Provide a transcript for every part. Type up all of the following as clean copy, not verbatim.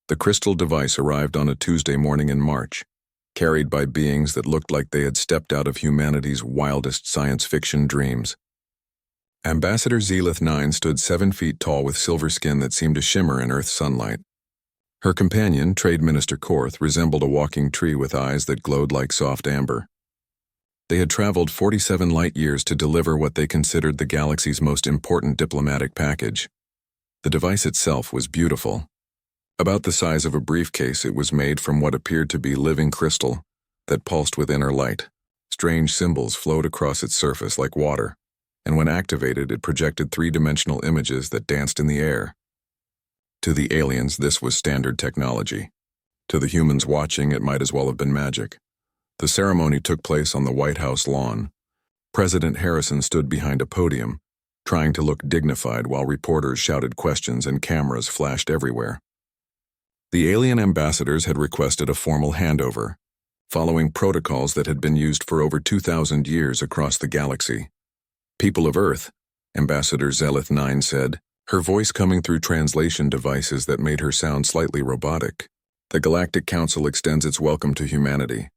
The crystal device arrived on a Tuesday morning in March, carried by beings that looked like they had stepped out of humanity's wildest science fiction dreams. Ambassador Zelith 9 stood 7 feet tall with silver skin that seemed to shimmer in Earth's sunlight. Her companion, Trade Minister Korth, resembled a walking tree with eyes that glowed like soft amber. They had traveled 47 light-years to deliver what they considered the galaxy's most important diplomatic package. The device itself was beautiful. About the size of a briefcase, it was made from what appeared to be living crystal that pulsed with inner light. Strange symbols flowed across its surface like water, and when activated, it projected 3-dimensional images that danced in the air. To the aliens, this was standard technology. To the humans watching, it might as well have been magic. The ceremony took place on the White House lawn. President Harrison stood behind a podium, trying to look dignified while reporters shouted questions and cameras flashed everywhere. The alien ambassadors had requested a formal handover, following protocols that had been used for over 2,000 years across the galaxy. "People of Earth," Ambassador Zelith 9 said, her voice coming through translation devices that made her sound slightly robotic. "The Galactic Council extends its welcome to humanity.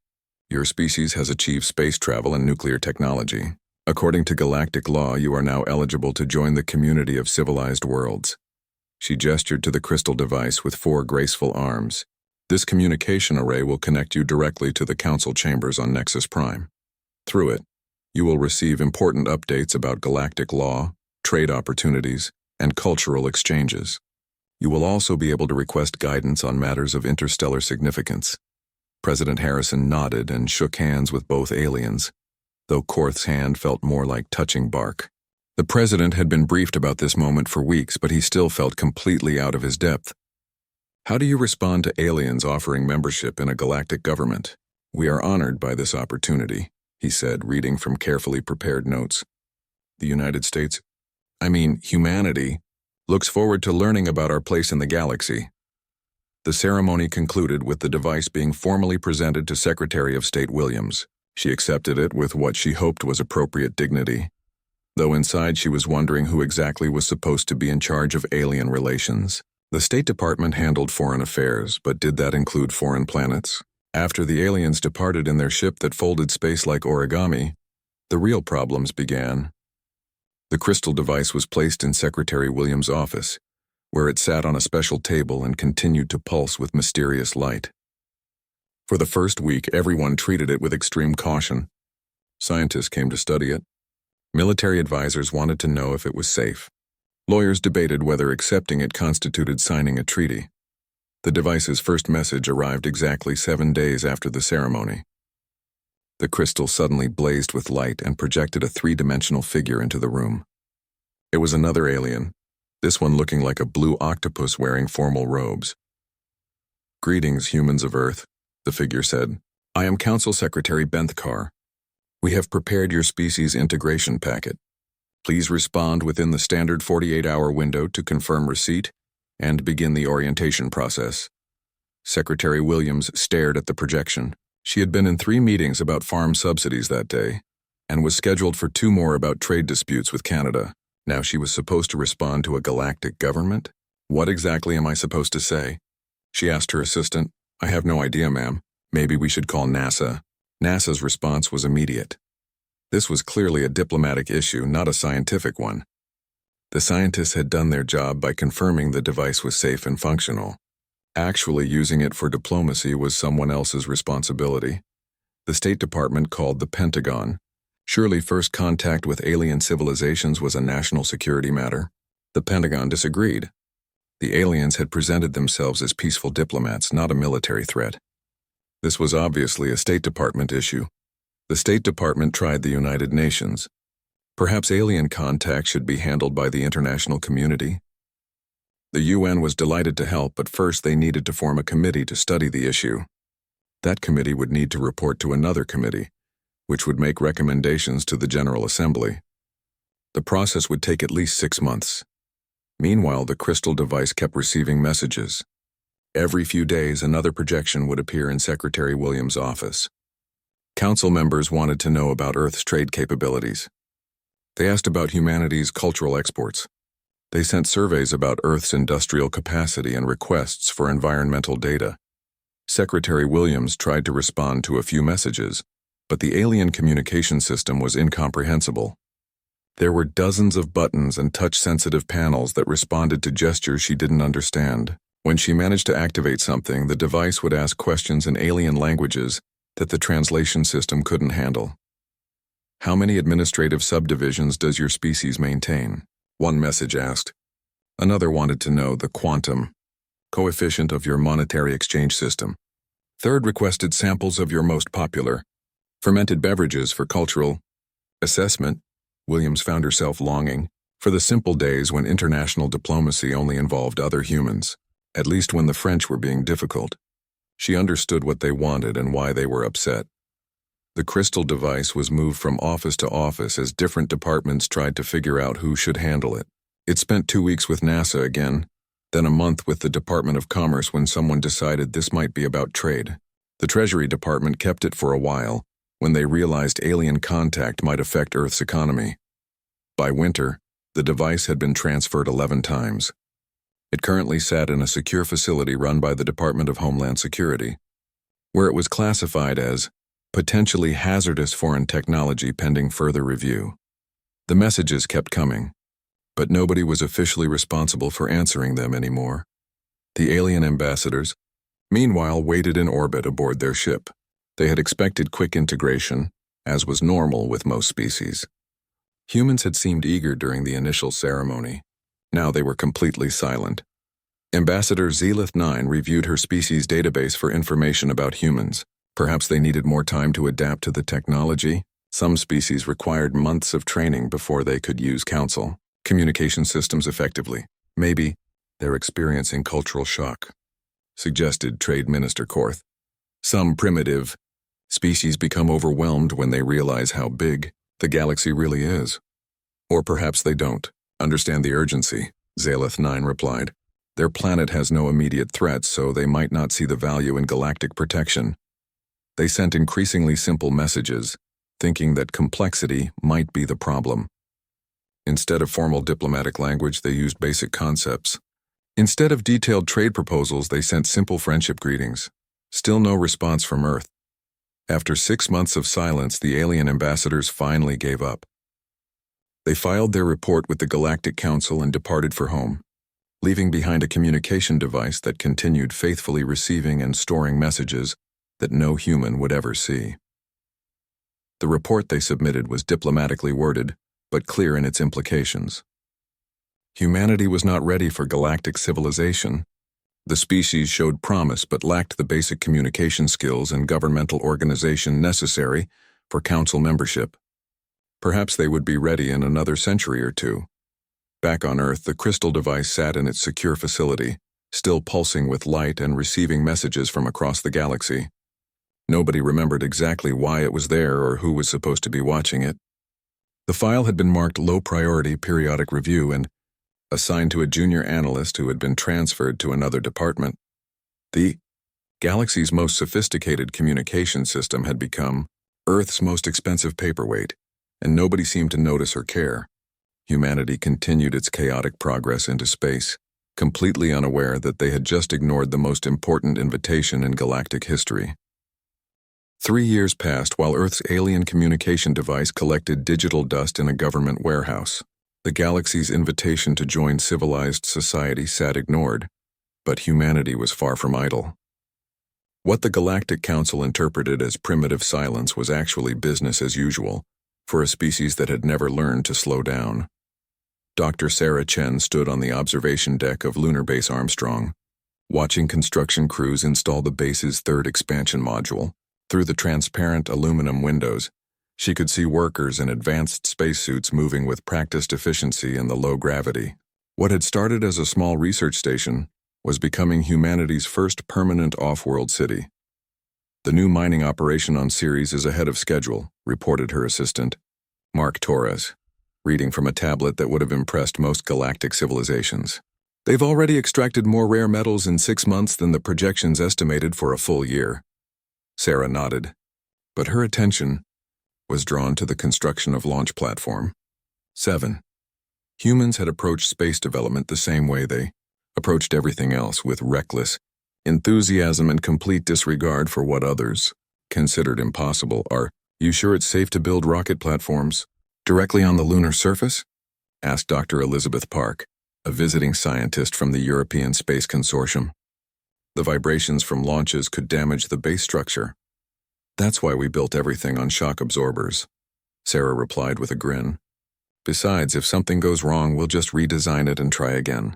Your species has achieved space travel and nuclear technology. According to galactic law, you are now eligible to join the community of civilized worlds." She gestured to the crystal device with 4 graceful arms. "This communication array will connect you directly to the council chambers on Nexus Prime. Through it, you will receive important updates about galactic law, trade opportunities, and cultural exchanges. You will also be able to request guidance on matters of interstellar significance." President Harrison nodded and shook hands with both aliens, though Korth's hand felt more like touching bark. The president had been briefed about this moment for weeks, but he still felt completely out of his depth. "How do you respond to aliens offering membership in a galactic government? We are honored by this opportunity," he said, reading from carefully prepared notes. "The United States, humanity, looks forward to learning about our place in the galaxy." The ceremony concluded with the device being formally presented to Secretary of State Williams. She accepted it with what she hoped was appropriate dignity, though inside she was wondering who exactly was supposed to be in charge of alien relations. The State Department handled foreign affairs, but did that include foreign planets? After the aliens departed in their ship that folded space like origami, the real problems began. The crystal device was placed in Secretary Williams' office, where it sat on a special table and continued to pulse with mysterious light. For the first week, everyone treated it with extreme caution. Scientists came to study it. Military advisors wanted to know if it was safe. Lawyers debated whether accepting it constituted signing a treaty. The device's first message arrived exactly 7 days after the ceremony. The crystal suddenly blazed with light and projected a 3-dimensional figure into the room. It was another alien, this one looking like a blue octopus wearing formal robes. "Greetings, humans of Earth," the figure said. "I am Council Secretary Benthkar. We have prepared your species integration packet. Please respond within the standard 48-hour window to confirm receipt and begin the orientation process." Secretary Williams stared at the projection. She had been in 3 meetings about farm subsidies that day, and was scheduled for 2 more about trade disputes with Canada. Now she was supposed to respond to a galactic government? "What exactly am I supposed to say?" she asked her assistant. "I have no idea, ma'am. Maybe we should call NASA." NASA's response was immediate. This was clearly a diplomatic issue, not a scientific one. The scientists had done their job by confirming the device was safe and functional. Actually using it for diplomacy was someone else's responsibility. The State Department called the Pentagon. Surely first contact with alien civilizations was a national security matter. The Pentagon disagreed. The aliens had presented themselves as peaceful diplomats, not a military threat. This was obviously a State Department issue. The State Department tried the United Nations. Perhaps alien contact should be handled by the international community. The UN was delighted to help, but first they needed to form a committee to study the issue. That committee would need to report to another committee, which would make recommendations to the General Assembly. The process would take at least 6 months. Meanwhile, the crystal device kept receiving messages. Every few days, another projection would appear in Secretary Williams' office. Council members wanted to know about Earth's trade capabilities. They asked about humanity's cultural exports. They sent surveys about Earth's industrial capacity and requests for environmental data. Secretary Williams tried to respond to a few messages, but the alien communication system was incomprehensible. There were dozens of buttons and touch-sensitive panels that responded to gestures she didn't understand. When she managed to activate something, the device would ask questions in alien languages that the translation system couldn't handle. How many administrative subdivisions does your species maintain? One message asked. Another wanted to know the quantum coefficient of your monetary exchange system. Third requested samples of your most popular fermented beverages for cultural assessment. Williams found herself longing for the simple days when international diplomacy only involved other humans, at least when the French were being difficult. She understood what they wanted and why they were upset. The crystal device was moved from office to office as different departments tried to figure out who should handle it. It spent 2 weeks with NASA again, then a month with the Department of Commerce when someone decided this might be about trade. The Treasury Department kept it for a while, when they realized alien contact might affect Earth's economy. By winter, the device had been transferred 11 times. It currently sat in a secure facility run by the Department of Homeland Security, where it was classified as potentially hazardous foreign technology pending further review. The messages kept coming, but nobody was officially responsible for answering them anymore. The alien ambassadors, meanwhile, waited in orbit aboard their ship. They had expected quick integration, as was normal with most species. Humans had seemed eager during the initial ceremony. Now they were completely silent. Ambassador Zelith 9 reviewed her species' database for information about humans. Perhaps they needed more time to adapt to the technology. Some species required months of training before they could use communication systems effectively. Maybe they're experiencing cultural shock, suggested Trade Minister Korth. Some primitive species become overwhelmed when they realize how big the galaxy really is. Or perhaps they don't understand the urgency, Zalith 9 replied. Their planet has no immediate threats, so they might not see the value in galactic protection. They sent increasingly simple messages, thinking that complexity might be the problem. Instead of formal diplomatic language, they used basic concepts. Instead of detailed trade proposals, they sent simple friendship greetings. Still no response from Earth. After 6 months of silence, the alien ambassadors finally gave up. They filed their report with the Galactic Council and departed for home, leaving behind a communication device that continued faithfully receiving and storing messages that no human would ever see. The report they submitted was diplomatically worded, but clear in its implications. Humanity was not ready for galactic civilization. The species showed promise but lacked the basic communication skills and governmental organization necessary for council membership. Perhaps they would be ready in another century or two. Back on Earth, the crystal device sat in its secure facility, still pulsing with light and receiving messages from across the galaxy. Nobody remembered exactly why it was there or who was supposed to be watching it. The file had been marked low priority periodic review and assigned to a junior analyst who had been transferred to another department. The galaxy's most sophisticated communication system had become Earth's most expensive paperweight, and nobody seemed to notice or care. Humanity continued its chaotic progress into space, completely unaware that they had just ignored the most important invitation in galactic history. 3 years passed while Earth's alien communication device collected digital dust in a government warehouse. The galaxy's invitation to join civilized society sat ignored, but humanity was far from idle. What the Galactic Council interpreted as primitive silence was actually business as usual for a species that had never learned to slow down. Dr. Sarah Chen stood on the observation deck of Lunar Base Armstrong, watching construction crews install the base's third expansion module. Through the transparent aluminum windows, she could see workers in advanced spacesuits moving with practiced efficiency in the low gravity. What had started as a small research station was becoming humanity's first permanent off-world city. The new mining operation on Ceres is ahead of schedule, reported her assistant, Mark Torres, reading from a tablet that would have impressed most galactic civilizations. They've already extracted more rare metals in 6 months than the projections estimated for a full year. Sarah nodded, but her attention was drawn to the construction of launch platform 7. Humans had approached space development the same way they approached everything else, with reckless enthusiasm and complete disregard for what others considered impossible. Are you sure it's safe to build rocket platforms directly on the lunar surface? Asked Dr. Elizabeth Park, a visiting scientist from the European Space Consortium. The vibrations from launches could damage the base structure. That's why we built everything on shock absorbers, Sarah replied with a grin. Besides, if something goes wrong, we'll just redesign it and try again.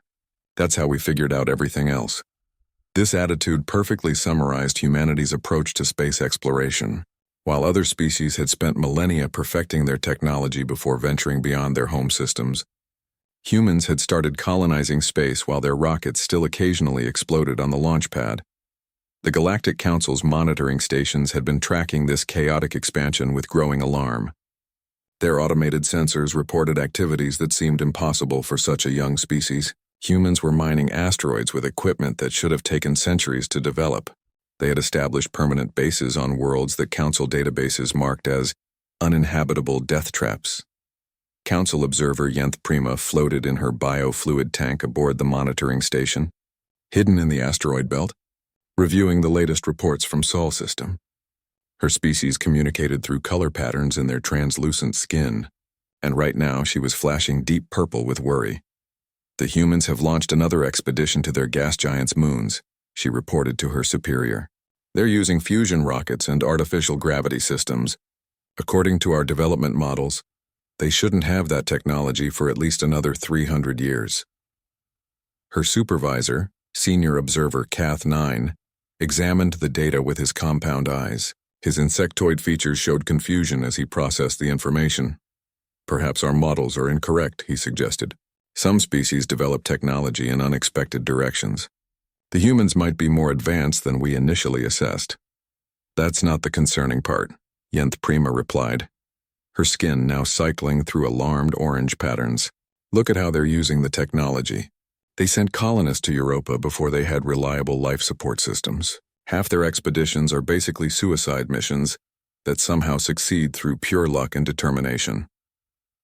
That's how we figured out everything else. This attitude perfectly summarized humanity's approach to space exploration. While other species had spent millennia perfecting their technology before venturing beyond their home systems, humans had started colonizing space while their rockets still occasionally exploded on the launch pad. The Galactic Council's monitoring stations had been tracking this chaotic expansion with growing alarm. Their automated sensors reported activities that seemed impossible for such a young species. Humans were mining asteroids with equipment that should have taken centuries to develop. They had established permanent bases on worlds that Council databases marked as uninhabitable death traps. Council observer Yenth Prima floated in her biofluid tank aboard the monitoring station, hidden in the asteroid belt, reviewing the latest reports from Sol system. Her species communicated through color patterns in their translucent skin, and right now she was flashing deep purple with worry. The humans have launched another expedition to their gas giant's moons, she reported to her superior. They're using fusion rockets and artificial gravity systems. According to our development models, they shouldn't have that technology for at least another 300 years. Her supervisor, Senior Observer Cath 9, examined the data with his compound eyes. His insectoid features showed confusion as he processed the information. Perhaps our models are incorrect, he suggested. Some species develop technology in unexpected directions. The humans might be more advanced than we initially assessed. That's not the concerning part, Yenth Prima replied, her skin now cycling through alarmed orange patterns. Look at how they're using the technology. They sent colonists to Europa before they had reliable life support systems. Half their expeditions are basically suicide missions that somehow succeed through pure luck and determination.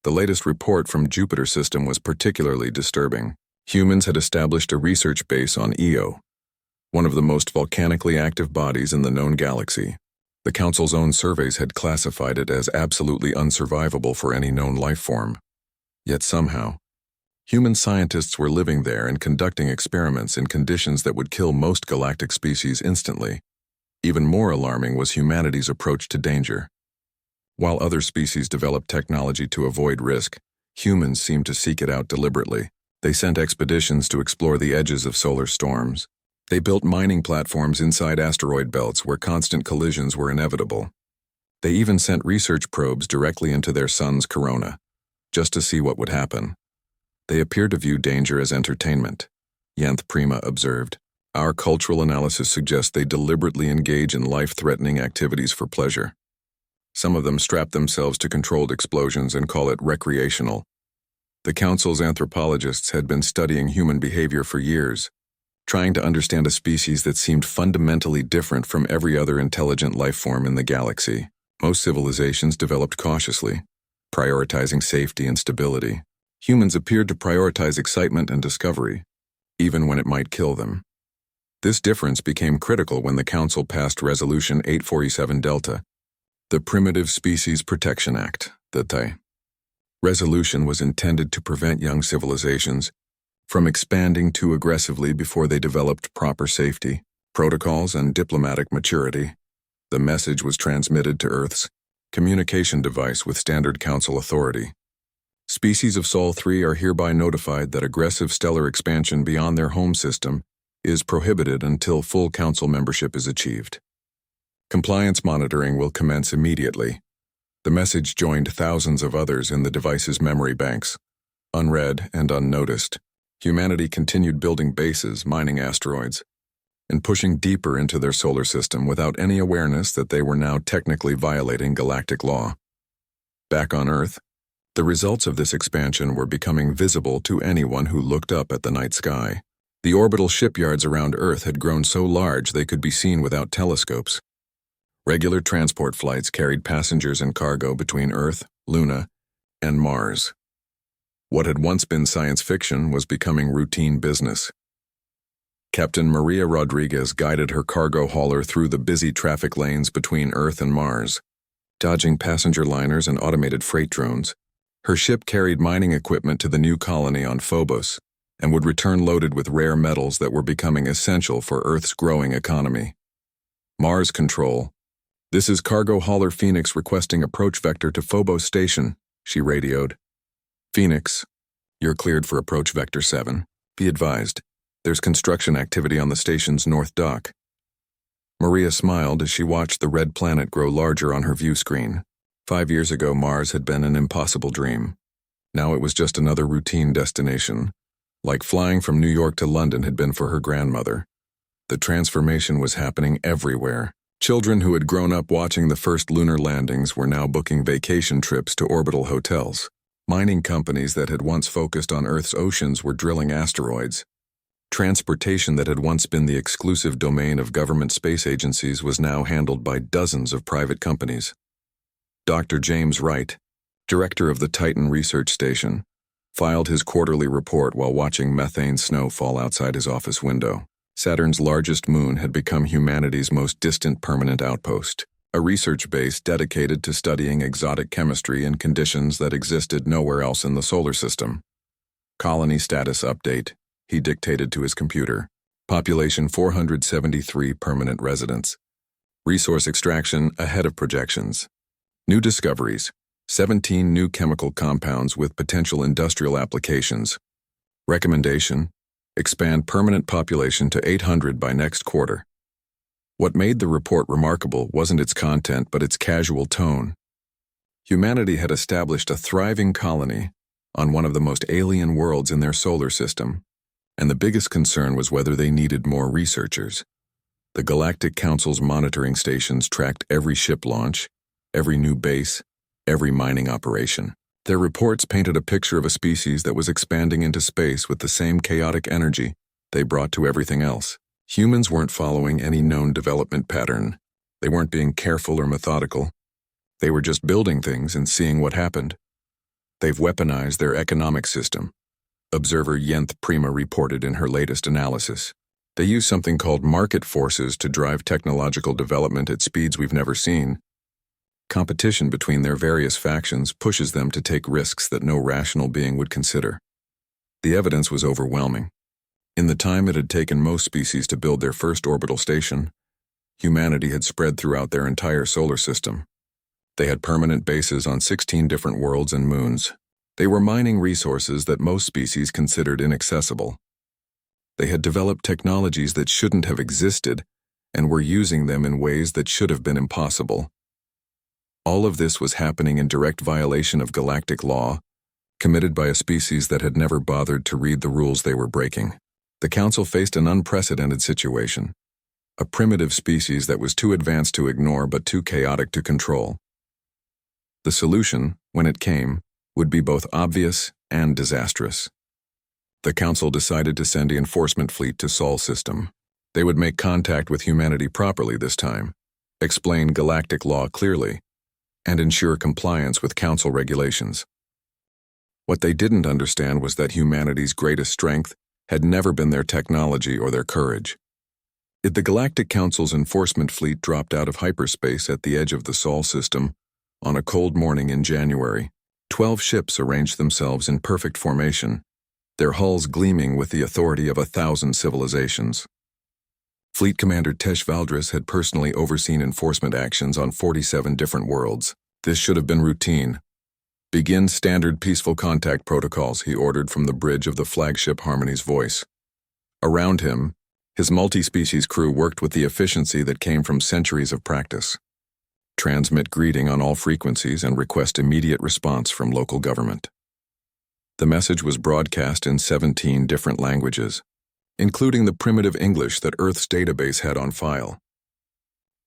The latest report from Jupiter system was particularly disturbing. Humans had established a research base on Io, one of the most volcanically active bodies in the known galaxy. The Council's own surveys had classified it as absolutely unsurvivable for any known life form. Yet somehow, human scientists were living there and conducting experiments in conditions that would kill most galactic species instantly. Even more alarming was humanity's approach to danger. While other species developed technology to avoid risk, humans seemed to seek it out deliberately. They sent expeditions to explore the edges of solar storms. They built mining platforms inside asteroid belts where constant collisions were inevitable. They even sent research probes directly into their sun's corona, just to see what would happen. They appeared to view danger as entertainment, Yenth Prima observed. Our cultural analysis suggests they deliberately engage in life-threatening activities for pleasure. Some of them strap themselves to controlled explosions and call it recreational. The Council's anthropologists had been studying human behavior for years, trying to understand a species that seemed fundamentally different from every other intelligent life form in the galaxy. Most civilizations developed cautiously, prioritizing safety and stability. Humans appeared to prioritize excitement and discovery, even when it might kill them. This difference became critical when the Council passed Resolution 847 Delta, the Primitive Species Protection Act. The resolution was intended to prevent young civilizations from expanding too aggressively before they developed proper safety, protocols, and diplomatic maturity. The message was transmitted to Earth's communication device with standard Council authority. Species of Sol 3 are hereby notified that aggressive stellar expansion beyond their home system is prohibited until full Council membership is achieved. Compliance monitoring will commence immediately. The message joined thousands of others in the device's memory banks. Unread and unnoticed, humanity continued building bases, mining asteroids, and pushing deeper into their solar system without any awareness that they were now technically violating galactic law. Back on Earth, the results of this expansion were becoming visible to anyone who looked up at the night sky. The orbital shipyards around Earth had grown so large they could be seen without telescopes. Regular transport flights carried passengers and cargo between Earth, Luna, and Mars. What had once been science fiction was becoming routine business. Captain Maria Rodriguez guided her cargo hauler through the busy traffic lanes between Earth and Mars, dodging passenger liners and automated freight drones. Her ship carried mining equipment to the new colony on Phobos and would return loaded with rare metals that were becoming essential for Earth's growing economy. Mars Control. This is cargo hauler Phoenix requesting approach vector to Phobos Station, she radioed. Phoenix, you're cleared for approach vector 7. Be advised, there's construction activity on the station's north dock. Maria smiled as she watched the red planet grow larger on her view screen. 5 years ago, Mars had been an impossible dream. Now it was just another routine destination, like flying from New York to London had been for her grandmother. The transformation was happening everywhere. Children who had grown up watching the first lunar landings were now booking vacation trips to orbital hotels. Mining companies that had once focused on Earth's oceans were drilling asteroids. Transportation that had once been the exclusive domain of government space agencies was now handled by dozens of private companies. Dr. James Wright, director of the Titan Research Station, filed his quarterly report while watching methane snow fall outside his office window. Saturn's largest moon had become humanity's most distant permanent outpost, a research base dedicated to studying exotic chemistry in conditions that existed nowhere else in the solar system. Colony status update, he dictated to his computer. Population 473 permanent residents. Resource extraction ahead of projections. New discoveries, 17 new chemical compounds with potential industrial applications. Recommendation, expand permanent population to 800 by next quarter. What made the report remarkable wasn't its content but its casual tone. Humanity had established a thriving colony on one of the most alien worlds in their solar system, and the biggest concern was whether they needed more researchers. The Galactic Council's monitoring stations tracked every ship launch, every new base, every mining operation. Their reports painted a picture of a species that was expanding into space with the same chaotic energy they brought to everything else. Humans weren't following any known development pattern. They weren't being careful or methodical. They were just building things and seeing what happened. They've weaponized their economic system, observer Yenth Prima reported in her latest analysis. They use something called market forces to drive technological development at speeds we've never seen. Competition between their various factions pushes them to take risks that no rational being would consider. The evidence was overwhelming. In the time it had taken most species to build their first orbital station, humanity had spread throughout their entire solar system. They had permanent bases on 16 different worlds and moons. They were mining resources that most species considered inaccessible. They had developed technologies that shouldn't have existed and were using them in ways that should have been impossible. All of this was happening in direct violation of galactic law, committed by a species that had never bothered to read the rules they were breaking. The Council faced an unprecedented situation, a primitive species that was too advanced to ignore but too chaotic to control. The solution, when it came, would be both obvious and disastrous. The Council decided to send the enforcement fleet to Sol system. They would make contact with humanity properly this time, explain galactic law clearly, and ensure compliance with Council regulations. What they didn't understand was that humanity's greatest strength had never been their technology or their courage. If the Galactic Council's enforcement fleet dropped out of hyperspace at the edge of the Sol system on a cold morning in January, 12 ships arranged themselves in perfect formation, their hulls gleaming with the authority of 1,000 civilizations. Fleet Commander Tesh Valdris had personally overseen enforcement actions on 47 different worlds. This should have been routine. Begin standard peaceful contact protocols, he ordered from the bridge of the flagship Harmony's voice. Around him, his multi-species crew worked with the efficiency that came from centuries of practice. Transmit greeting on all frequencies and request immediate response from local government. The message was broadcast in 17 different languages, including the primitive English that Earth's database had on file.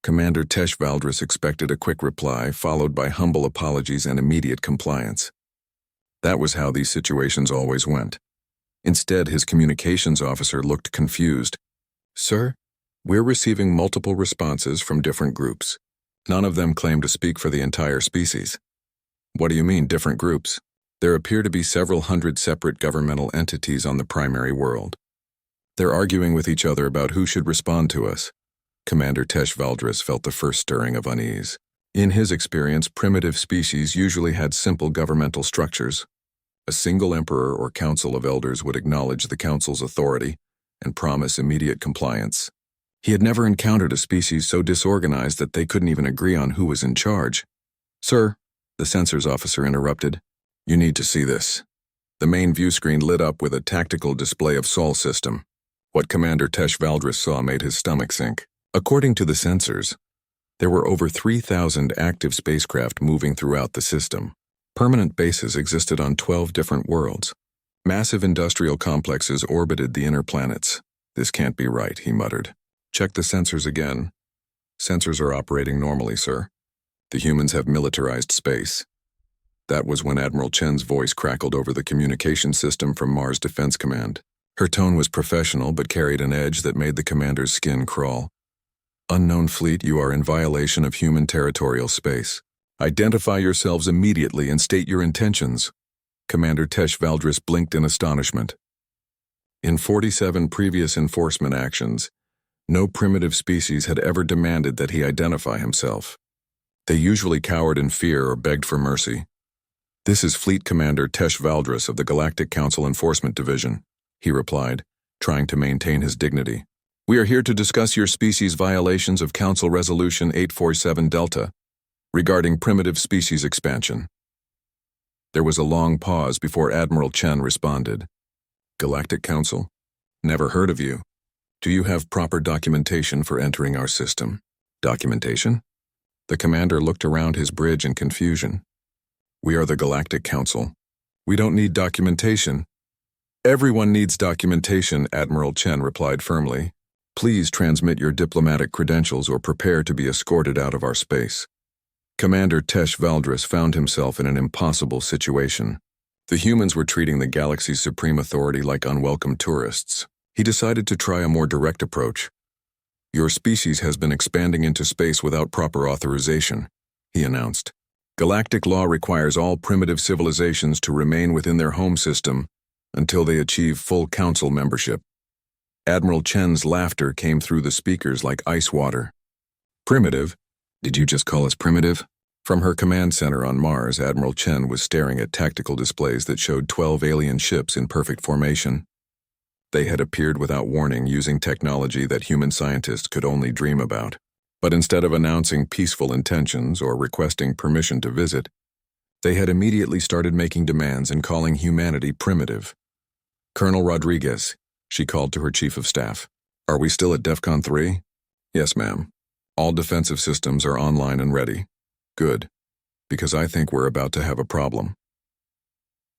Commander Tesh Valdris expected a quick reply, followed by humble apologies and immediate compliance. That was how these situations always went. Instead, his communications officer looked confused. "Sir, we're receiving multiple responses from different groups. None of them claim to speak for the entire species." "What do you mean, different groups?" There appear to be several hundred separate governmental entities on the primary world. They're arguing with each other about who should respond to us. Commander Tesh Valdris felt the first stirring of unease. In his experience, primitive species usually had simple governmental structures. A single emperor or council of elders would acknowledge the council's authority and promise immediate compliance. He had never encountered a species so disorganized that they couldn't even agree on who was in charge. "Sir," the sensors officer interrupted, "you need to see this." The main view screen lit up with a tactical display of Sol system. What Commander Tesh Valdris saw made his stomach sink. According to the sensors, there were over 3,000 active spacecraft moving throughout the system. Permanent bases existed on 12 different worlds. Massive industrial complexes orbited the inner planets. "This can't be right," he muttered. "Check the sensors again." "Sensors are operating normally, sir. The humans have militarized space." That was when Admiral Chen's voice crackled over the communication system from Mars Defense Command. Her tone was professional but carried an edge that made the commander's skin crawl. "Unknown fleet, you are in violation of human territorial space. Identify yourselves immediately and state your intentions." Commander Tesh Valdris blinked in astonishment. In 47 previous enforcement actions, no primitive species had ever demanded that he identify himself. They usually cowered in fear or begged for mercy. "This is Fleet Commander Tesh Valdris of the Galactic Council Enforcement Division," he replied, trying to maintain his dignity. "We are here to discuss your species' violations of Council Resolution 847 Delta regarding primitive species expansion." There was a long pause before Admiral Chen responded. "Galactic Council? Never heard of you. Do you have proper documentation for entering our system?" "Documentation?" The commander looked around his bridge in confusion. "We are the Galactic Council. We don't need documentation." "Everyone needs documentation," Admiral Chen replied firmly. "Please transmit your diplomatic credentials or prepare to be escorted out of our space." Commander Tesh Valdris found himself in an impossible situation. The humans were treating the galaxy's supreme authority like unwelcome tourists. He decided to try a more direct approach. "Your species has been expanding into space without proper authorization," he announced. "Galactic law requires all primitive civilizations to remain within their home system until they achieve full council membership." Admiral Chen's laughter came through the speakers like ice water. "Primitive? Did you just call us primitive?" From her command center on Mars, Admiral Chen was staring at tactical displays that showed 12 alien ships in perfect formation. They had appeared without warning using technology that human scientists could only dream about. But instead of announcing peaceful intentions or requesting permission to visit, they had immediately started making demands and calling humanity primitive. "Colonel Rodriguez," she called to her chief of staff. "Are we still at DEFCON 3? "Yes, ma'am. All defensive systems are online and ready." "Good, because I think we're about to have a problem."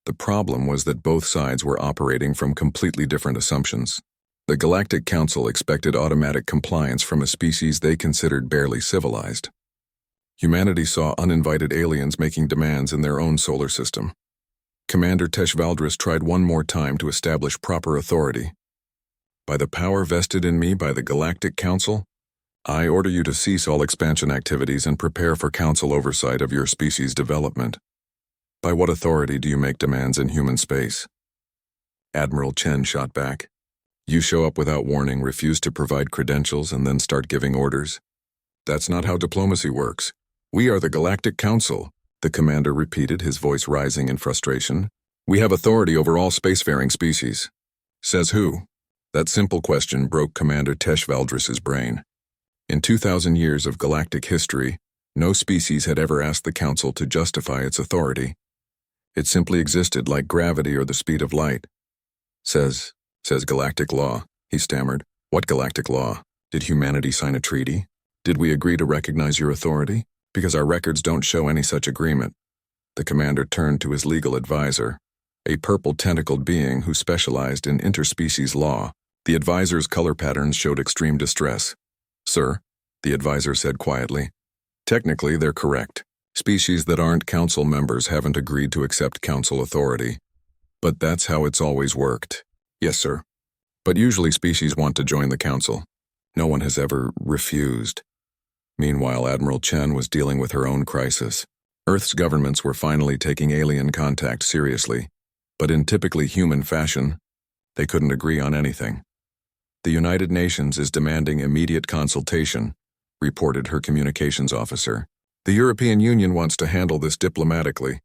The problem was that both sides were operating from completely different assumptions. The Galactic Council expected automatic compliance from a species they considered barely civilized. Humanity saw uninvited aliens making demands in their own solar system. Commander Tesh Valdris tried one more time to establish proper authority. "By the power vested in me by the Galactic Council, I order you to cease all expansion activities and prepare for council oversight of your species' development." "By what authority do you make demands in human space?" Admiral Chen shot back. "You show up without warning, refuse to provide credentials, and then start giving orders? That's not how diplomacy works. We are the Galactic Council," the commander repeated, his voice rising in frustration. "We have authority over all spacefaring species." "Says who?" That simple question broke Commander Tesh Valdris's brain. In 2,000 years of galactic history, no species had ever asked the Council to justify its authority. It simply existed like gravity or the speed of light. Says galactic law," he stammered. "What galactic law? Did humanity sign a treaty? Did we agree to recognize your authority? Because our records don't show any such agreement." The commander turned to his legal advisor, a purple-tentacled being who specialized in interspecies law. The advisor's color patterns showed extreme distress. "Sir," the advisor said quietly, "technically they're correct. Species that aren't council members haven't agreed to accept council authority. But that's how it's always worked." "Yes, sir. But usually species want to join the council. No one has ever refused." Meanwhile, Admiral Chen was dealing with her own crisis. Earth's governments were finally taking alien contact seriously, but in typically human fashion, they couldn't agree on anything. "The United Nations is demanding immediate consultation," reported her communications officer. "The European Union wants to handle this diplomatically.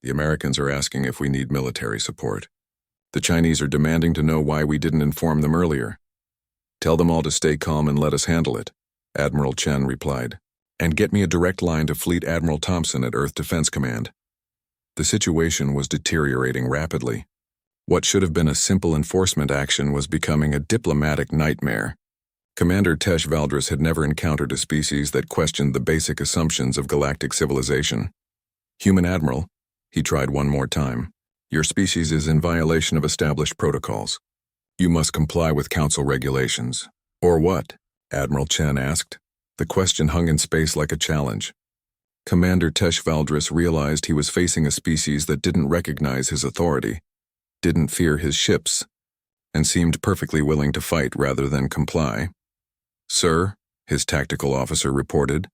The Americans are asking if we need military support. The Chinese are demanding to know why we didn't inform them earlier. Tell them all to stay calm and let us handle it," Admiral Chen replied. "And get me a direct line to Fleet Admiral Thompson at Earth Defense Command." The situation was deteriorating rapidly. What should have been a simple enforcement action was becoming a diplomatic nightmare. Commander Tesh Valdris had never encountered a species that questioned the basic assumptions of galactic civilization. "Human Admiral," he tried one more time, "your species is in violation of established protocols. You must comply with Council regulations." "Or what?" Admiral Chen asked. The question hung in space like a challenge. Commander Tesh Valdris realized he was facing a species that didn't recognize his authority, didn't fear his ships, and seemed perfectly willing to fight rather than comply. "Sir," his tactical officer reported,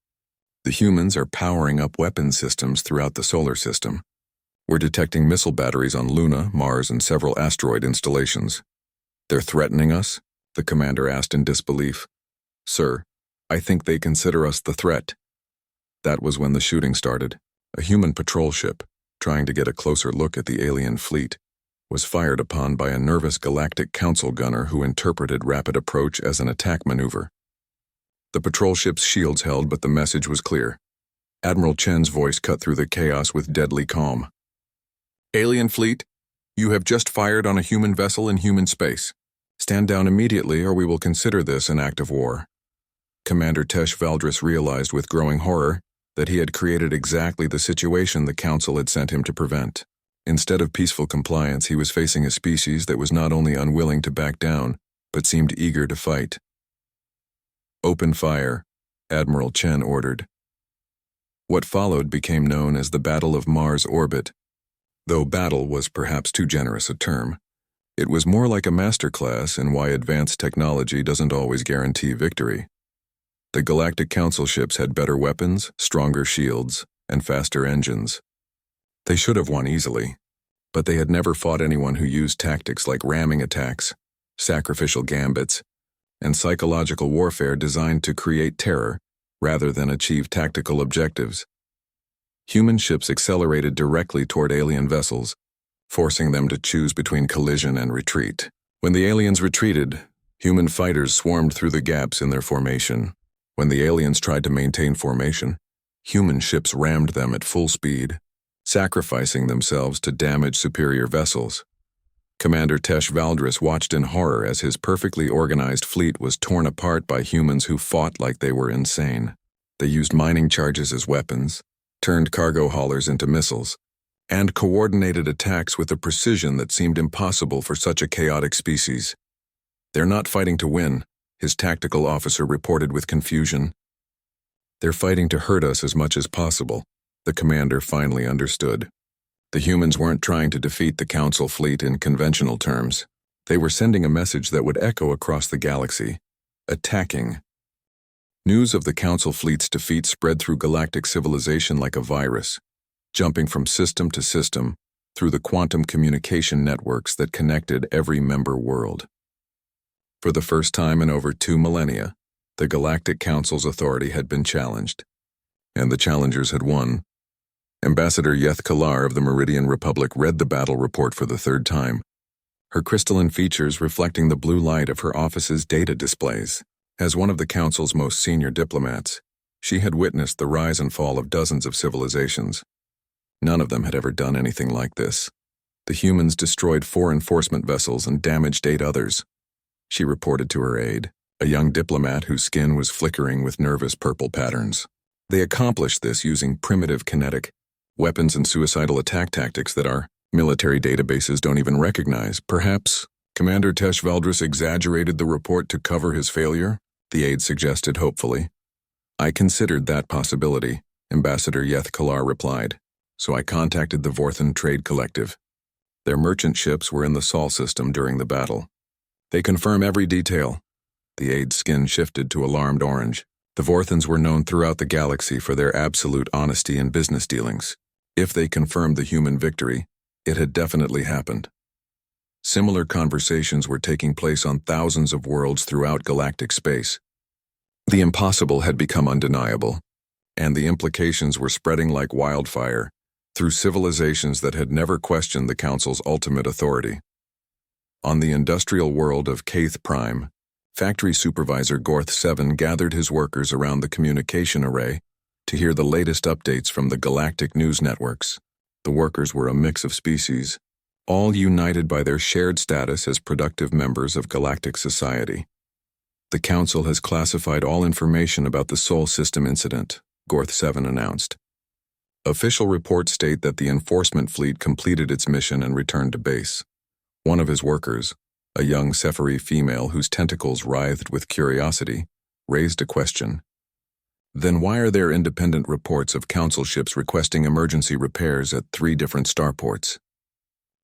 "the humans are powering up weapon systems throughout the solar system. We're detecting missile batteries on Luna, Mars, and several asteroid installations." "They're threatening us?" the commander asked in disbelief. "Sir, I think they consider us the threat." That was when the shooting started. A human patrol ship, trying to get a closer look at the alien fleet, was fired upon by a nervous Galactic Council gunner who interpreted rapid approach as an attack maneuver. The patrol ship's shields held, but the message was clear. Admiral Chen's voice cut through the chaos with deadly calm. "Alien fleet, you have just fired on a human vessel in human space. Stand down immediately or we will consider this an act of war." Commander Tesh Valdris realized with growing horror that he had created exactly the situation the Council had sent him to prevent. Instead of peaceful compliance, he was facing a species that was not only unwilling to back down, but seemed eager to fight. "Open fire," Admiral Chen ordered. What followed became known as the Battle of Mars Orbit. Though battle was perhaps too generous a term, it was more like a masterclass in why advanced technology doesn't always guarantee victory. The Galactic Council ships had better weapons, stronger shields, and faster engines. They should have won easily, but they had never fought anyone who used tactics like ramming attacks, sacrificial gambits, and psychological warfare designed to create terror rather than achieve tactical objectives. Human ships accelerated directly toward alien vessels, forcing them to choose between collision and retreat. When the aliens retreated, human fighters swarmed through the gaps in their formation. When the aliens tried to maintain formation, human ships rammed them at full speed, sacrificing themselves to damage superior vessels. Commander Tesh Valdris watched in horror as his perfectly organized fleet was torn apart by humans who fought like they were insane. They used mining charges as weapons, turned cargo haulers into missiles, and coordinated attacks with a precision that seemed impossible for such a chaotic species. "They're not fighting to win," his tactical officer reported with confusion. "They're fighting to hurt us as much as possible," the commander finally understood. The humans weren't trying to defeat the Council fleet in conventional terms. They were sending a message that would echo across the galaxy: attacking. News of the Council fleet's defeat spread through galactic civilization like a virus, jumping from system to system through the quantum communication networks that connected every member world. For the first time in over 2 millennia, the Galactic Council's authority had been challenged, and the challengers had won. Ambassador Yeth Kalar of the Meridian Republic read the battle report for the 3rd time, her crystalline features reflecting the blue light of her office's data displays. As one of the Council's most senior diplomats, she had witnessed the rise and fall of dozens of civilizations. None of them had ever done anything like this. The humans destroyed 4 enforcement vessels and damaged 8 others. She reported to her aide, a young diplomat whose skin was flickering with nervous purple patterns. They accomplished this using primitive kinetic weapons and suicidal attack tactics that our military databases don't even recognize. Perhaps Commander Tesh Valdris exaggerated the report to cover his failure, the aide suggested hopefully. "I considered that possibility," Ambassador Yeth Kalar replied, "so I contacted the Vorthan Trade Collective. Their merchant ships were in the Sol system during the battle. They confirm every detail." The aide's skin shifted to alarmed orange. The Vorthans were known throughout the galaxy for their absolute honesty in business dealings. If they confirmed the human victory, it had definitely happened. Similar conversations were taking place on thousands of worlds throughout galactic space. The impossible had become undeniable, and the implications were spreading like wildfire through civilizations that had never questioned the Council's ultimate authority. On the industrial world of Kaith Prime, Factory Supervisor Gorth 7 gathered his workers around the communication array to hear the latest updates from the galactic news networks. The workers were a mix of species, all united by their shared status as productive members of galactic society. The Council has classified all information about the Sol System incident, Gorth 7 announced. Official reports state that the enforcement fleet completed its mission and returned to base. One of his workers, a young Sephiri female whose tentacles writhed with curiosity, raised a question. Then why are there independent reports of Council ships requesting emergency repairs at 3 different starports?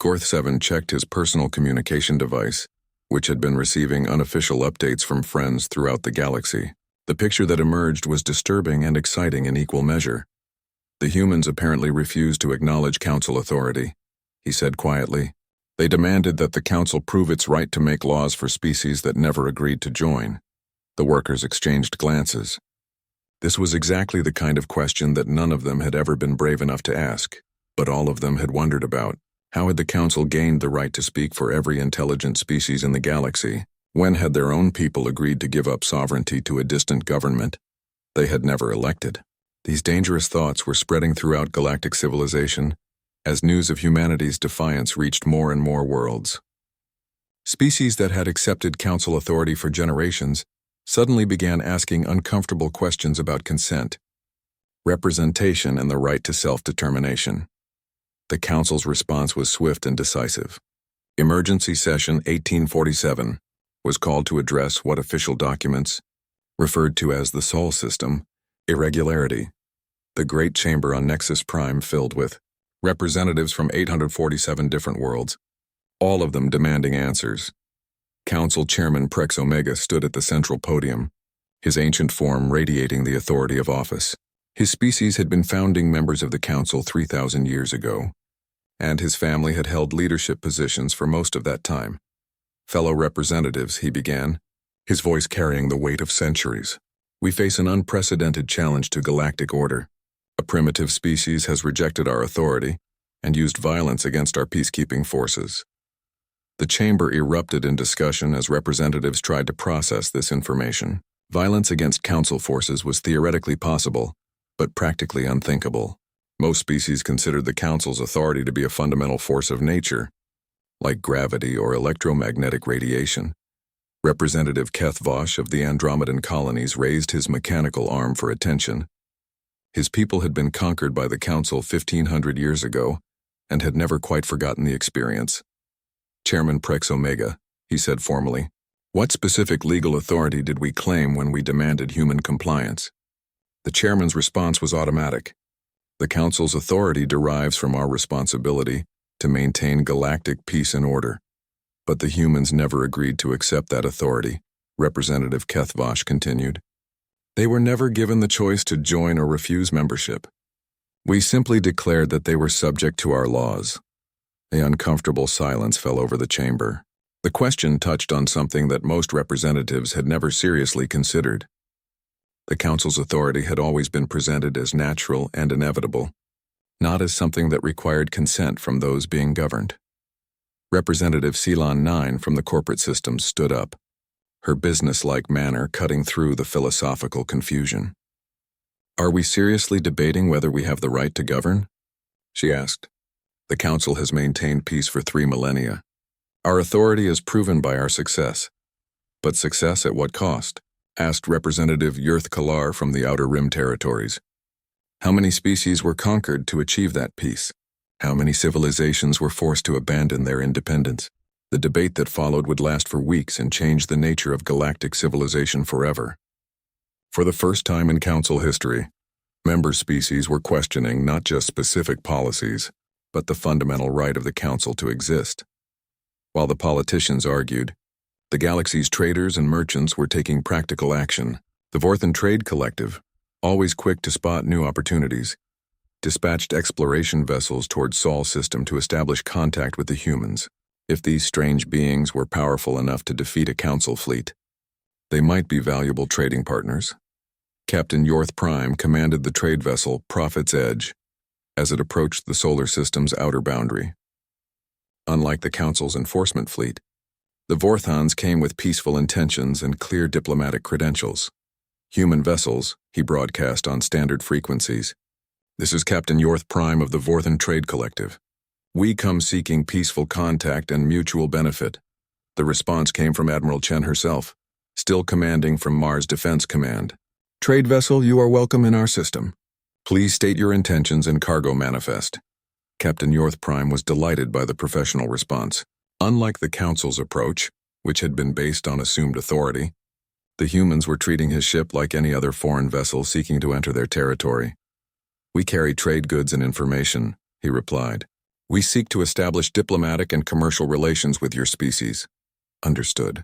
Gorth 7 checked his personal communication device, which had been receiving unofficial updates from friends throughout the galaxy. The picture that emerged was disturbing and exciting in equal measure. The humans apparently refused to acknowledge Council authority, he said quietly. They demanded that the Council prove its right to make laws for species that never agreed to join. The workers exchanged glances. This was exactly the kind of question that none of them had ever been brave enough to ask, but all of them had wondered about. How had the Council gained the right to speak for every intelligent species in the galaxy? When had their own people agreed to give up sovereignty to a distant government they had never elected? These dangerous thoughts were spreading throughout galactic civilization as news of humanity's defiance reached more and more worlds. Species that had accepted Council authority for generations suddenly began asking uncomfortable questions about consent, representation, and the right to self-determination. The Council's response was swift and decisive. Emergency Session 1847 was called to address what official documents, referred to as the Sol System, irregularity. The Great Chamber on Nexus Prime filled with representatives from 847 different worlds, all of them demanding answers. Council Chairman Prex Omega stood at the central podium, his ancient form radiating the authority of office. His species had been founding members of the Council 3,000 years ago, and his family had held leadership positions for most of that time. Fellow representatives, he began, his voice carrying the weight of centuries. We face an unprecedented challenge to galactic order. A primitive species has rejected our authority and used violence against our peacekeeping forces. The chamber erupted in discussion as representatives tried to process this information. Violence against Council forces was theoretically possible, but practically unthinkable. Most species considered the Council's authority to be a fundamental force of nature, like gravity or electromagnetic radiation. Representative Keth Vosh of the Andromedan colonies raised his mechanical arm for attention. His people had been conquered by the Council 1,500 years ago and had never quite forgotten the experience. Chairman Prex Omega, he said formally, what specific legal authority did we claim when we demanded human compliance? The chairman's response was automatic. The Council's authority derives from our responsibility to maintain galactic peace and order. But the humans never agreed to accept that authority, Representative Keth Vosh continued. They were never given the choice to join or refuse membership. We simply declared that they were subject to our laws. The uncomfortable silence fell over the chamber. The question touched on something that most representatives had never seriously considered. The Council's authority had always been presented as natural and inevitable, not as something that required consent from those being governed. Representative Ceylon 9 from the corporate system stood up, her business-like manner cutting through the philosophical confusion. Are we seriously debating whether we have the right to govern? She asked. The Council has maintained peace for 3 millennia. Our authority is proven by our success. But success at what cost? Asked Representative Yurth Kalar from the Outer Rim territories. How many species were conquered to achieve that peace? How many civilizations were forced to abandon their independence? The debate that followed would last for weeks and change the nature of galactic civilization forever. For the first time in Council history, member species were questioning not just specific policies, but the fundamental right of the Council to exist. While the politicians argued, the galaxy's traders and merchants were taking practical action. The Vorthan Trade Collective, always quick to spot new opportunities, dispatched exploration vessels toward Sol system to establish contact with the humans. If these strange beings were powerful enough to defeat a council fleet, they might be valuable trading partners. Captain Yorth Prime commanded the trade vessel Prophet's Edge as it approached the solar system's outer boundary. Unlike the council's enforcement fleet, the Vorthons came with peaceful intentions and clear diplomatic credentials. Human vessels, he broadcast on standard frequencies. This is Captain Yorth Prime of the Vorthan Trade Collective. We come seeking peaceful contact and mutual benefit. The response came from Admiral Chen herself, still commanding from Mars Defense Command. Trade vessel, you are welcome in our system. Please state your intentions and cargo manifest. Captain Yorth Prime was delighted by the professional response. Unlike the Council's approach, which had been based on assumed authority, the humans were treating his ship like any other foreign vessel seeking to enter their territory. We carry trade goods and information, he replied. We seek to establish diplomatic and commercial relations with your species. Understood.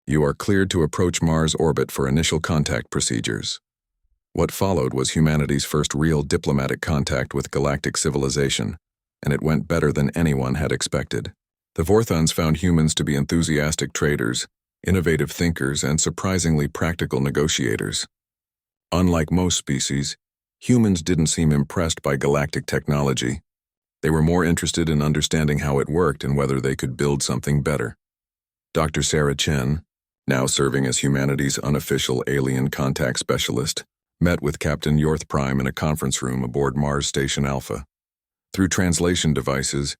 You are cleared to approach Mars orbit for initial contact procedures. What followed was humanity's first real diplomatic contact with galactic civilization, and it went better than anyone had expected. The Vorthons found humans to be enthusiastic traders, innovative thinkers, and surprisingly practical negotiators. Unlike most species, humans didn't seem impressed by galactic technology. They were more interested in understanding how it worked and whether they could build something better. Dr. Sarah Chen, now serving as humanity's unofficial alien contact specialist, met with Captain Yorth Prime in a conference room aboard Mars Station Alpha. Through translation devices,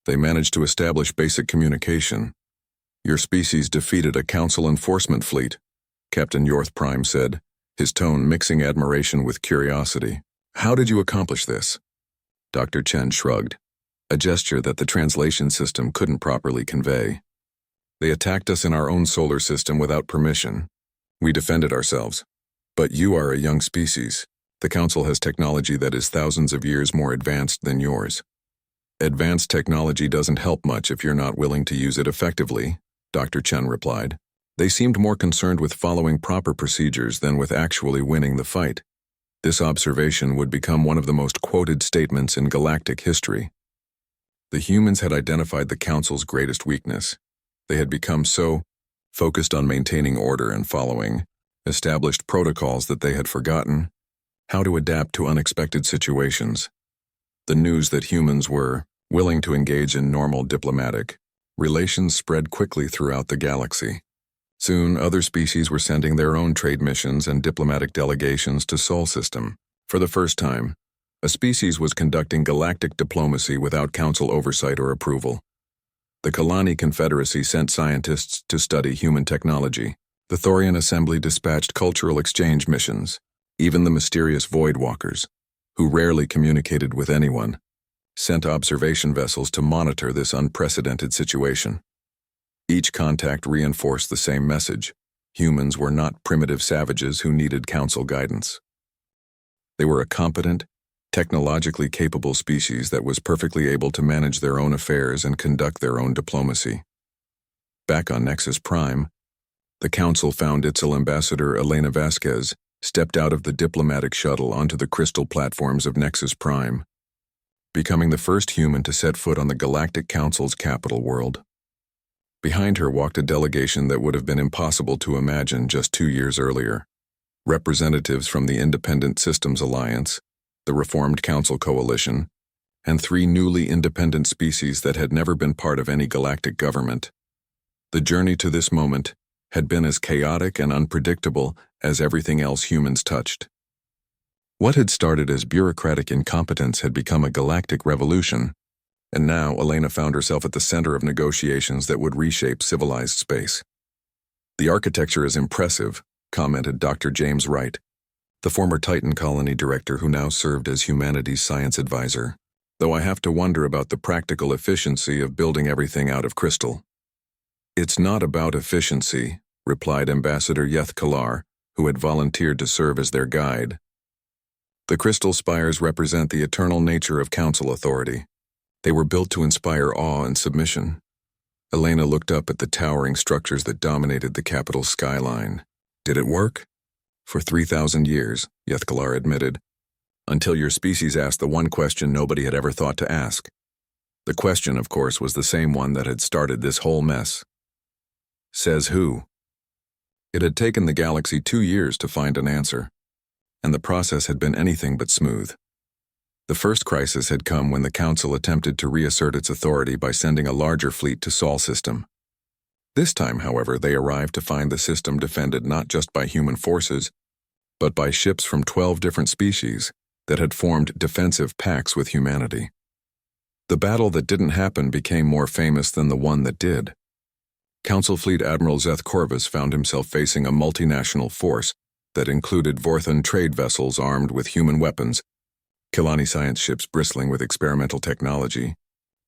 they managed to establish basic communication. Your species defeated a council enforcement fleet, Captain Yorth Prime said, his tone mixing admiration with curiosity. How did you accomplish this? Dr. Chen shrugged, a gesture that the translation system couldn't properly convey. They attacked us in our own solar system without permission. We defended ourselves. But you are a young species. The Council has technology that is thousands of years more advanced than yours. Advanced technology doesn't help much if you're not willing to use it effectively, Dr. Chen replied. They seemed more concerned with following proper procedures than with actually winning the fight. This observation would become one of the most quoted statements in galactic history. The humans had identified the Council's greatest weakness. They had become so focused on maintaining order and following established protocols that they had forgotten how to adapt to unexpected situations. The news that humans were willing to engage in normal diplomatic relations spread quickly throughout the galaxy. Soon, other species were sending their own trade missions and diplomatic delegations to Sol system. For the first time, a species was conducting galactic diplomacy without Council oversight or approval. The Kalani Confederacy sent scientists to study human technology. The Thorian Assembly dispatched cultural exchange missions. Even the mysterious Void Walkers, who rarely communicated with anyone, sent observation vessels to monitor this unprecedented situation. Each contact reinforced the same message. Humans were not primitive savages who needed Council guidance. They were a competent, technologically capable species that was perfectly able to manage their own affairs and conduct their own diplomacy. Back on Nexus Prime, the Council found Itzel Ambassador Elena Vasquez stepped out of the diplomatic shuttle onto the crystal platforms of Nexus Prime, becoming the first human to set foot on the Galactic Council's capital world. Behind her walked a delegation that would have been impossible to imagine just 2 years earlier. Representatives from the Independent Systems Alliance, the Reformed Council Coalition, and 3 newly independent species that had never been part of any galactic government. The journey to this moment had been as chaotic and unpredictable as everything else humans touched. What had started as bureaucratic incompetence had become a galactic revolution, and now Elena found herself at the center of negotiations that would reshape civilized space. The architecture is impressive, commented Dr. James Wright, the former Titan colony director who now served as humanities science advisor, though I have to wonder about the practical efficiency of building everything out of crystal. It's not about efficiency, replied Ambassador Yeth Kalar, who had volunteered to serve as their guide. The crystal spires represent the eternal nature of council authority. They were built to inspire awe and submission. Elena looked up at the towering structures that dominated the capital's skyline. Did it work? For 3,000 years, Yethkalar admitted, until your species asked the one question nobody had ever thought to ask. The question, of course, was the same one that had started this whole mess. Says who? It had taken the galaxy 2 years to find an answer, and the process had been anything but smooth. The first crisis had come when the Council attempted to reassert its authority by sending a larger fleet to Sol system. This time, however, they arrived to find the system defended not just by human forces, but by ships from 12 different species that had formed defensive pacts with humanity. The battle that didn't happen became more famous than the one that did. Council Fleet Admiral Zeth Corvus found himself facing a multinational force that included Vorthan trade vessels armed with human weapons, Kilani science ships bristling with experimental technology,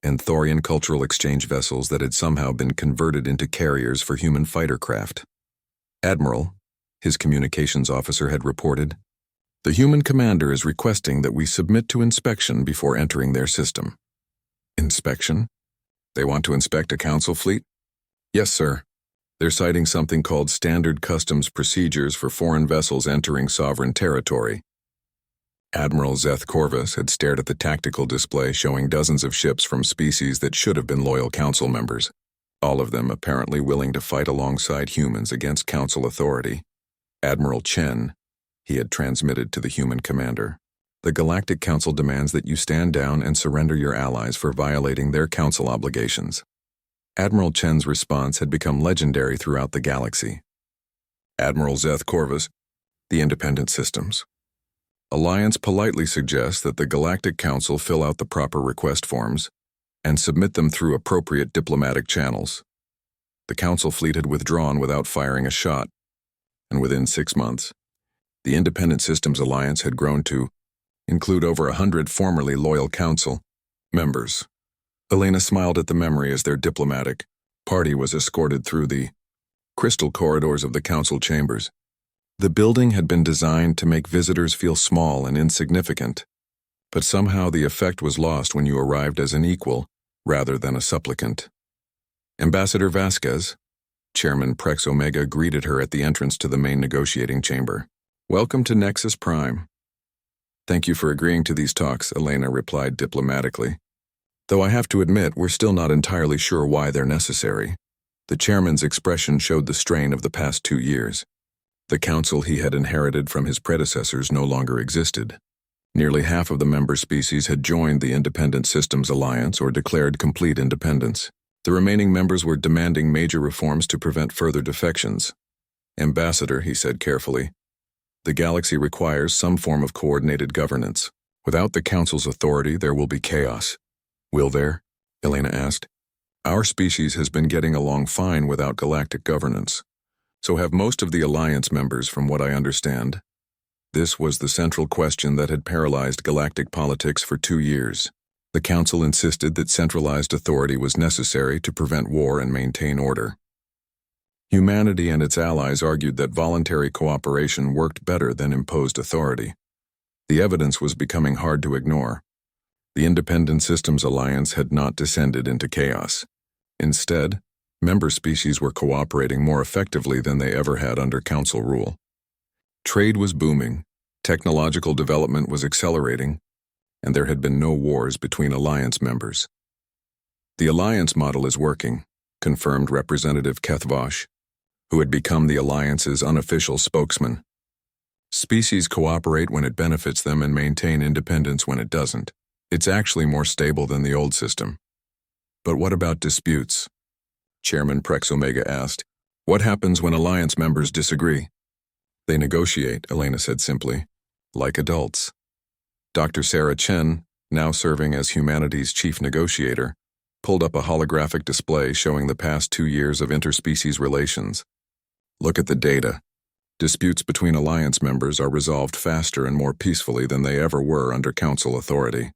and Thorian cultural exchange vessels that had somehow been converted into carriers for human fighter craft. Admiral, his communications officer had reported, the human commander is requesting that we submit to inspection before entering their system. Inspection? They want to inspect a council fleet? Yes, sir. They're citing something called standard customs procedures for foreign vessels entering sovereign territory. Admiral Zeth Corvus had stared at the tactical display showing dozens of ships from species that should have been loyal council members, all of them apparently willing to fight alongside humans against council authority. Admiral Chen, he had transmitted to the human commander. The Galactic Council demands that you stand down and surrender your allies for violating their council obligations. Admiral Chen's response had become legendary throughout the galaxy. Admiral Zeth Corvus, the Independent Systems. Alliance politely suggests that the Galactic Council fill out the proper request forms and submit them through appropriate diplomatic channels. The Council fleet had withdrawn without firing a shot, and within 6 months, the Independent Systems Alliance had grown to include over 100 formerly loyal Council members. Elena smiled at the memory as their diplomatic party was escorted through the crystal corridors of the Council chambers. The building had been designed to make visitors feel small and insignificant, but somehow the effect was lost when you arrived as an equal rather than a supplicant. Ambassador Vasquez, Chairman Prex Omega, greeted her at the entrance to the main negotiating chamber. Welcome to Nexus Prime. Thank you for agreeing to these talks, Elena replied diplomatically. Though I have to admit, we're still not entirely sure why they're necessary. The chairman's expression showed the strain of the past 2 years. The council he had inherited from his predecessors no longer existed. Nearly half of the member species had joined the Independent Systems Alliance or declared complete independence. The remaining members were demanding major reforms to prevent further defections. Ambassador, he said carefully, the galaxy requires some form of coordinated governance. Without the council's authority, there will be chaos. Will there? Elena asked. Our species has been getting along fine without galactic governance. So have most of the Alliance members, from what I understand. This was the central question that had paralyzed galactic politics for 2 years. The Council insisted that centralized authority was necessary to prevent war and maintain order. Humanity and its allies argued that voluntary cooperation worked better than imposed authority. The evidence was becoming hard to ignore. The Independent Systems Alliance had not descended into chaos. Instead, member species were cooperating more effectively than they ever had under Council rule. Trade was booming, technological development was accelerating, and there had been no wars between Alliance members. The Alliance model is working, confirmed Representative Kethvosh, who had become the Alliance's unofficial spokesman. Species cooperate when it benefits them and maintain independence when it doesn't. It's actually more stable than the old system. But what about disputes? Chairman Prex Omega asked. What happens when Alliance members disagree? They negotiate, Elena said simply, like adults. Dr. Sarah Chen, now serving as humanity's chief negotiator, pulled up a holographic display showing the past 2 years of interspecies relations. Look at the data. Disputes between Alliance members are resolved faster and more peacefully than they ever were under Council authority.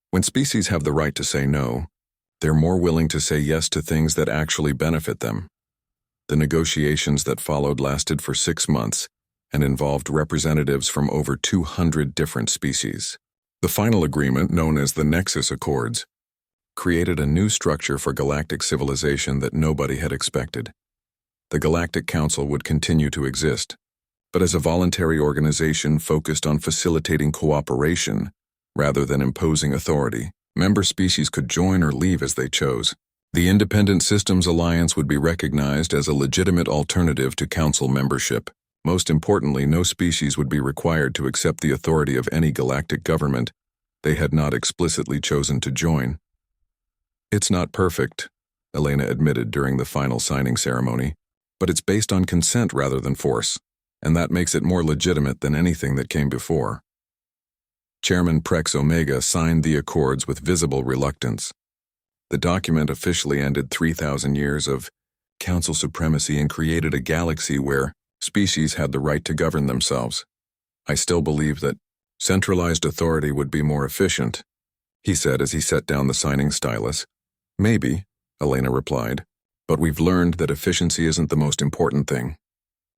When species have the right to say no, they're more willing to say yes to things that actually benefit them. The negotiations that followed lasted for 6 months and involved representatives from over 200 different species. The final agreement, known as the Nexus Accords, created a new structure for galactic civilization that nobody had expected. The Galactic Council would continue to exist, but as a voluntary organization focused on facilitating cooperation rather than imposing authority. Member species could join or leave as they chose. The Independent Systems Alliance would be recognized as a legitimate alternative to Council membership. Most importantly, no species would be required to accept the authority of any galactic government they had not explicitly chosen to join. It's not perfect, Elena admitted during the final signing ceremony, but it's based on consent rather than force, and that makes it more legitimate than anything that came before. Chairman Prex Omega signed the accords with visible reluctance. The document officially ended 3,000 years of council supremacy and created a galaxy where species had the right to govern themselves. I still believe that centralized authority would be more efficient, he said as he set down the signing stylus. Maybe, Elena replied, but we've learned that efficiency isn't the most important thing.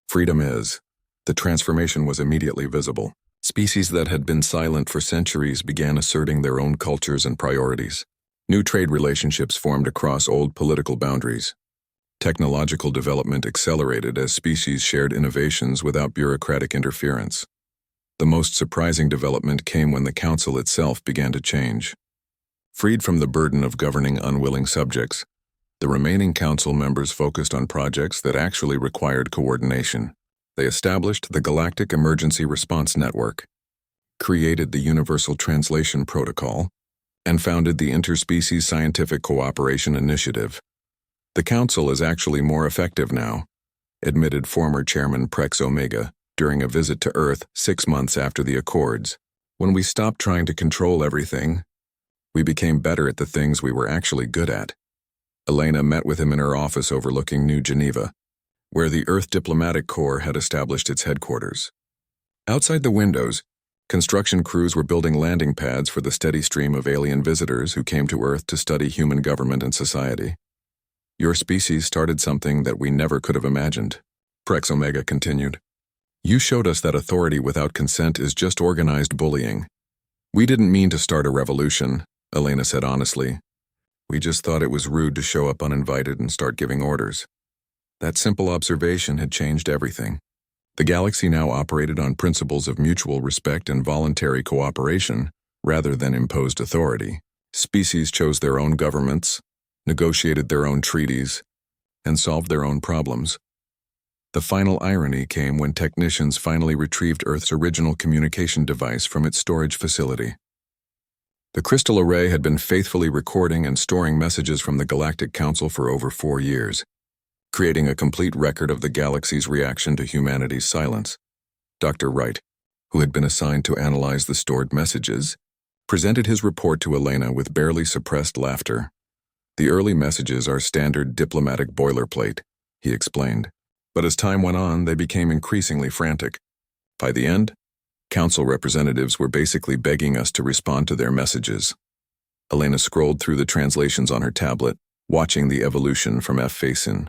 Freedom is. The transformation was immediately visible. Species that had been silent for centuries began asserting their own cultures and priorities. New trade relationships formed across old political boundaries. Technological development accelerated as species shared innovations without bureaucratic interference. The most surprising development came when the Council itself began to change. Freed from the burden of governing unwilling subjects, the remaining Council members focused on projects that actually required coordination. They established the Galactic Emergency Response Network, created the Universal Translation Protocol, and founded the Interspecies Scientific Cooperation Initiative. The Council is actually more effective now, admitted former Chairman Prex Omega during a visit to Earth 6 months after the Accords. When we stopped trying to control everything, we became better at the things we were actually good at. Elena met with him in her office overlooking New Geneva, where the Earth Diplomatic Corps had established its headquarters. Outside the windows, construction crews were building landing pads for the steady stream of alien visitors who came to Earth to study human government and society. Your species started something that we never could have imagined, Prex Omega continued. You showed us that authority without consent is just organized bullying. We didn't mean to start a revolution, Elena said honestly. We just thought it was rude to show up uninvited and start giving orders. That simple observation had changed everything. The galaxy now operated on principles of mutual respect and voluntary cooperation, rather than imposed authority. Species chose their own governments, negotiated their own treaties, and solved their own problems. The final irony came when technicians finally retrieved Earth's original communication device from its storage facility. The crystal array had been faithfully recording and storing messages from the Galactic Council for over 4 years, creating a complete record of the galaxy's reaction to humanity's silence. Dr. Wright, who had been assigned to analyze the stored messages, presented his report to Elena with barely suppressed laughter. The early messages are standard diplomatic boilerplate, he explained, but as time went on, they became increasingly frantic. By the end, Council representatives were basically begging us to respond to their messages. Elena scrolled through the translations on her tablet, watching the evolution from F-Facin.